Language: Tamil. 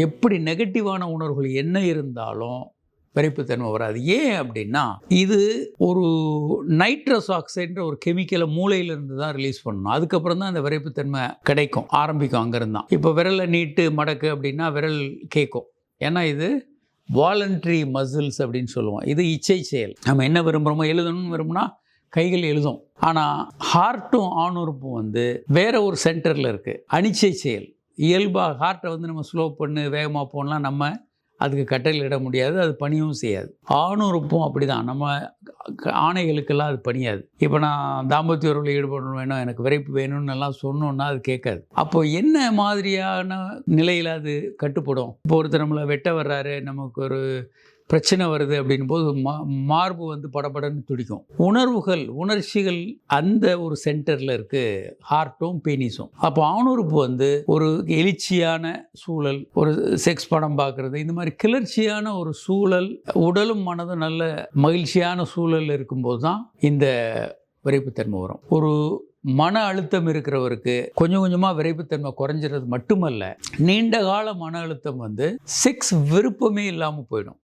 எப்படி நெகட்டிவான உணர்வுகள் என்ன இருந்தாலும் விரைப்புத்தன்மை வராது. ஏன் அப்படின்னா, இது ஒரு நைட்ரஸ் ஆக்சைடுன்ற ஒரு கெமிக்கலை மூளையிலிருந்து தான் ரிலீஸ் பண்ணணும். அதுக்கப்புறம் தான் அந்த விரைப்புத்தன்மை ஆரம்பிக்கும் அங்கேருந்து தான். இப்போ விரலை நீட்டு மடக்கு அப்படின்னா விரல் கேட்கும். ஏன்னா இது வாலண்ட்ரி மசில்ஸ் அப்படின்னு சொல்லுவோம். இது இச்சை செயல். நம்ம என்ன விரும்புகிறோமோ எழுதணும்னு விரும்புனா கைகள் எழுதும். ஆனால் ஹார்ட்டும் ஆணுறுப்பும் வேற ஒரு சென்டரில் இருக்குது. அனிச்சை செயல். இயல்பாக ஹார்ட்டை நம்ம ஸ்லோ பண்ணு வேகமாக போகலாம் நம்ம அதுக்கு கட்டளையிட முடியாது, அது பணியும் செய்யாது. ஆணுறுப்பும் அப்படி தான். நம்ம ஆணைகளுக்கெல்லாம் அது பணியாது. இப்போ நான் தாம்பத்திய உறவில் ஈடுபடணும் வேணும், எனக்கு விரைப்பு வேணும்னு எல்லாம் சொன்னோன்னா அது கேட்காது. அப்போ என்ன மாதிரியான நிலையில் அது கட்டுப்படும்? இப்போ ஒருத்தர் நம்மளை வெட்ட வர்றாரு, நமக்கு ஒரு பிரச்சனை வருது அப்படின் போது மார்பு படபடன்னு துடிக்கும். உணர்ச்சிகள் அந்த ஒரு சென்டரில் இருக்குது, ஹார்ட்டும் பீனிஸும். அப்போ ஆணுறுப்பு ஒரு எழுச்சியான சூழல், ஒரு செக்ஸ் படம் பார்க்குறது, இந்த மாதிரி கிளர்ச்சியான ஒரு சூழல், உடலும் மனதும் நல்ல மகிழ்ச்சியான சூழல் இருக்கும்போது தான் இந்த விரைப்புத்தன்மை வரும். ஒரு மன அழுத்தம் இருக்கிறவருக்கு கொஞ்சம் கொஞ்சமாக விரைப்புத்தன்மை குறைஞ்சிறது மட்டுமல்ல, நீண்ட கால மன அழுத்தம் செக்ஸ் விருப்பமே இல்லாமல் போயிடும்.